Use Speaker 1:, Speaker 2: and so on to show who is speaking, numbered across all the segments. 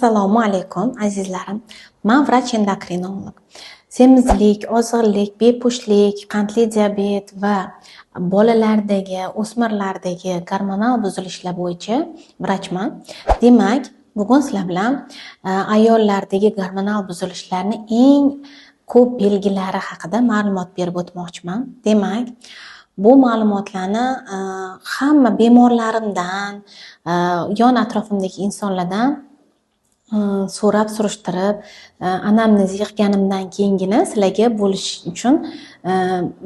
Speaker 1: Assalomu alaykum azizlarim. Men vrach endokrinolog. Semizlik, ozg'inlik, bepushtlik, qandli diabet va bolalardagi, o'smirlardagi gormonal buzilishlar bo'yicha vrachman. Demak, bugun sizlar bilan ayollardagi gormonal buzilishlarni eng ko'p belgilari haqida ma'lumot berib o'tmoqchiman. Demak, bu ma'lumotlarni hamma bemorlarimdan, yon atrofimdagi insonlardan so'rab surishtirib, anamnez yig'ganimdan keyingina sizlarga bo'lish uchun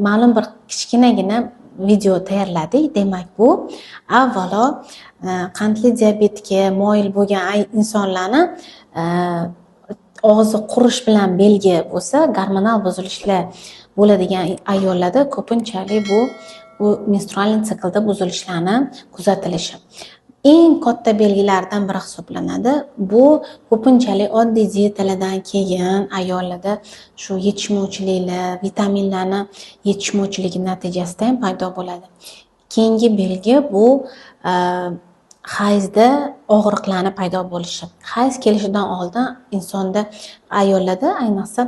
Speaker 1: ma'lum bir kichkinagina video tayyorladik. Demak, bu avvalo qandli diabetga moyil bo'lgan insonlarni og'zi qurish bilan belgi bo'lsa, gormonal buzilishlar bo'ladigan ayollarda ko'pinchalik bu menstrual siklda buzilishlarni kuzatilishi eng katta belgilardan biri hisoblanadi. Bu ko'pinchalik oddiy diyetalardan keyin ayollarda shu yetishmovchiliklar, vitaminlarni yetishmovchiligi natijasida ham paydo bo'ladi. Keyingi belgi bu hayzda og'riqlarni paydo bo'lishi. Hayz kelishidan oldin insonda, ayollarda ayniqsa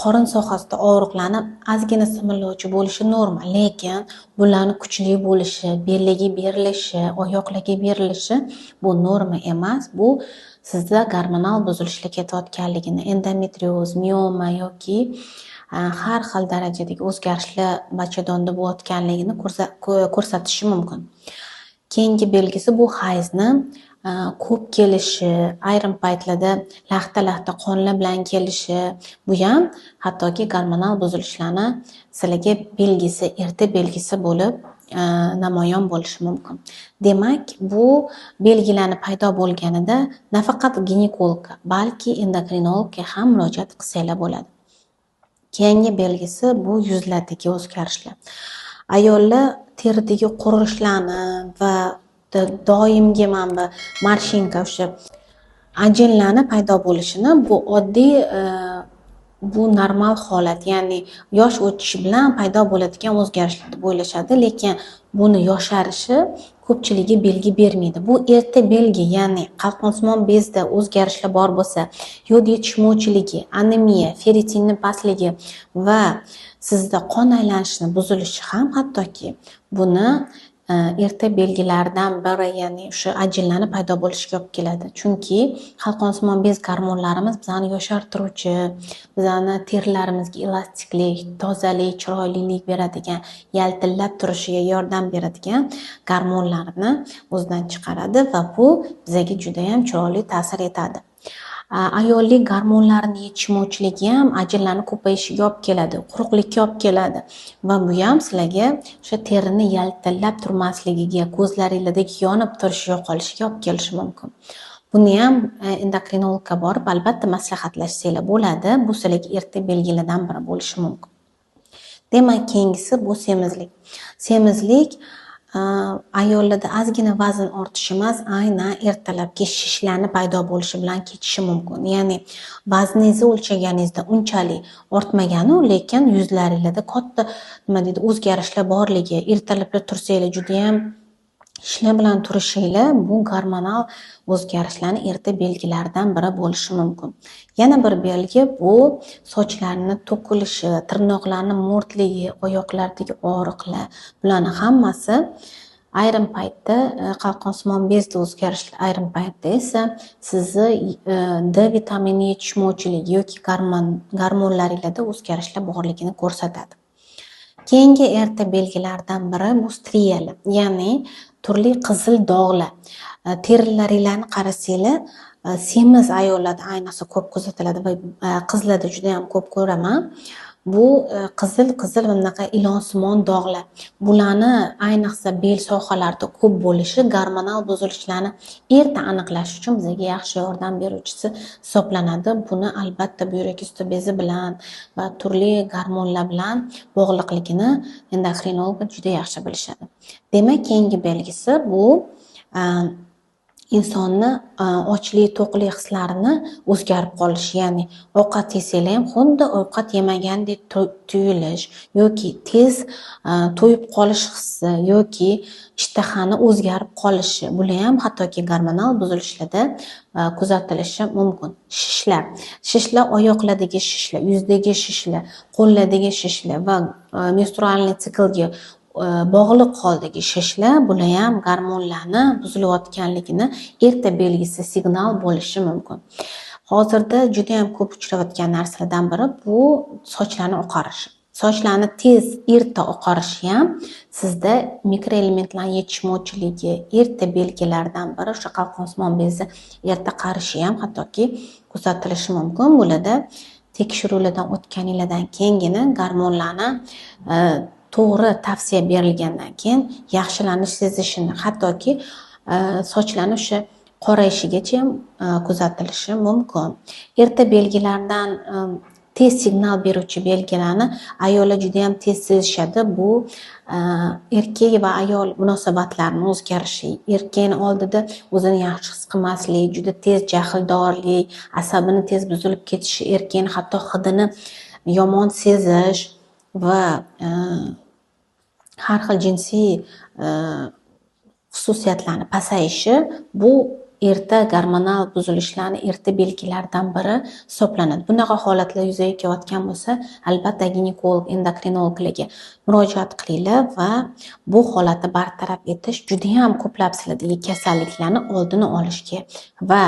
Speaker 1: qorin sohasida og'riqlarni ozgina simirlovchi bo'lishi normal, lekin bularni kuchli bo'lishi, belligi berilishi, oyoqlarga berilishi bu norma emas. Bu sizda gormonal buzilishlar ketayotganligini, endometrioz, mioma yoki har xil darajadagi o'zgarishlar bachadonda bo'layotganligini ko'rsatishi mumkin. Keyingi belgisi bu hayzni ko'p kelishi, ayrim paytlarda laxta qonlar bilan kelishi, bu ham hattoki gormonal buzilishlarni sizlarga belgisi, erta belgisi bo'lib namoyon bo'lishi mumkin. Demak, bu belgilarni paydo bo'lganida nafaqat ginekologga, balki endokrinologga ham murojaat qilsanglar bo'ladi. Keyingi belgisi bu yuzlardagi o'zgarishlar. Ayollar teridagi qurilishlarni va doimgi mana marshinka, o'sha ajinlarni paydo bo'lishini, bu oddiy, bu normal holat, ya'ni yosh o'tishi bilan paydo bo'ladigan o'zgarishlar deb o'ylashadi, lekin buni yosharishi ko'pchiligi belgi bermaydi. Bu erta belgi, ya'ni qalqonsimon bezda o'zgarishlar bor bo'lsa, yod yetishmovchiligi, anemiya, ferritinning pastligi va sizda qon aylanishini buzilishi ham hattoki buni erta belgilaridan biri, ya'ni o'sha ajinlarni paydo bo'lishiga olib keladi. Chunki qalqonsimon bez gormonlarimiz bizani yoshartiruvchi, bizani terilarimizga elastiklik, tozalik, chiroylilik beradigan, yaltillab turishiga yordam beradigan gormonlarni o'zidan chiqaradi va bu bizga juda ham chiroyli ta'sir etadi. Ayollik gormonlarini yetishmovchiligi ham ajinlarni ko'payishiga olib keladi, quruqlikka olib keladi va bu ham sizlarga o'sha terini yaltillab turmasligiga, ko'zlaringlardagi yonib turishi, yo'qolishiga olib kelishi mumkin. Buni ham endokrinologga borib albatta maslahatlashsanglar bo'ladi. Bu sizlarga erta belgilardan biri bo'lishi mumkin. Demak, keyingisi bu semizlik. Semizlik ayollarda ozgina vazn ortishi emas, aynan ertalabki shishlarni paydo bo'lishi bilan kechishi mumkin. Ya'ni vazningizni o'lchaganingizda unchalik ortmagani, lekin yuzlaringizda katta o'zgarishlar borligi, ertalabda tursanglar juda ham ishlar bilan turishinglar, bu gormonal o'zgarishlarning erta belgilaridan biri bo'lishi mumkin. Yana bir belgi bu sochlarning to'kilishi, tirnoqlarning mo'rtligi, oyoqlardagi og'riqlar. Bularning hammasi ayrim paytda qalqonsimon bezda o'zgarishlar, ayrim paytda esa sizni D vitamini yetishmovchiligi yoki gormonlaringizda o'zgarishlar borligini ko'rsatadi. Keyingi erta belgilardan biri bu striyalar, ya'ni turli qizil dog'lar. Terilaringlarni qarasanglar, semiz ayollarda ayniqsa ko'p kuzatiladi va qizlarda juda ham ko'p ko'raman. Bu qizil va bunaqa ilonsimon dog'lar. Bularni ayniqsa bel sohalarida ko'p bo'lishi gormonal buzilishlarni erta aniqlash uchun bizga yaxshi yordam beruvchisi hisoblanadi. Buni albatta buyrak usti bezi bilan va turli gormonlar bilan bog'liqligini endokrinologlar juda yaxshi bilishadi. Demak, keyingi belgisi bu insonni ochlik, to'qlik hislarini o'zgarib qolishi, ya'ni ovqat yesanglar ham xuddi ovqat yemagandek tuyulish yoki tez to'yib qolish hissi yoki ishtahani o'zgarib qolishi, bular ham hattoki gormonal buzilishlarda kuzatilishi mumkin. Shishlar oyoqlardagi shishlar, yuzdagi shishlar, qo'llardagi shishlar va menstrualniy siklga bog'liq holdagi shishlar, bular ham gormonlarni buzilayotganligini erta belgisi, signal bo'lishi mumkin. Hozirda juda ham ko'p uchrayotgan narsalardan biri bu sochlarni oqarishi. Sochlarni tez, erta oqarishi ham sizda mikroelementlar yetishmovchiligi erta belgilaridan biri. O'sha qalqonsimon bezi erta qarishi ham hattoki kuzatilishi mumkin. Bularda tekshiruvlardan o'tganinglardan keyingina gormonlarni to'g'ri tavsiya berilgandan keyin yaxshilanish sezishini, hattoki sochlarni o'sha qorayishigacha ham kuzatilishi mumkin. Erta belgilardan tez signal beruvchi belgilarni ayollar juda ham tez sezishadi. Bu erkak va ayol munosabatlarining o'zgarishi, erkakning oldida o'zini yaxshi his qilmaslik, juda tez jahldorlik, asabini tez buzilib ketishi, erkakning hatto hidini yomon sezish va har xil jinsiy xususiyatlarni pasayishi bu erta gormonal buzilishlarni erta belgilaridan biri hisoblanadi. Bunaqa holatlar yuzaga kelayotgan bo'lsa, albatta ginekolog, endokrinologlarga murojaat qilinglar va bu holatni bartaraf etish juda ham ko'plab sizlardagi kasalliklarni oldini olishga va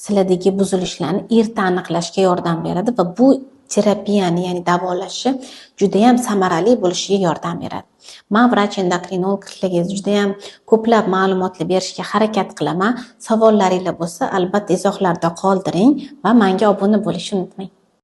Speaker 1: sizlardagi buzilishlarni erta aniqlashga yordam beradi va bu terapiyani, ya'ni davolashni juda ham samarali bo'lishiga yordam beradi. Men vrach endokrinolog sizlarga juda ham ko'plab ma'lumotlar berishga harakat qilaman. Savollaringiz bo'lsa, albatta izohlarda qoldiring va menga obuna bo'lishni unutmang.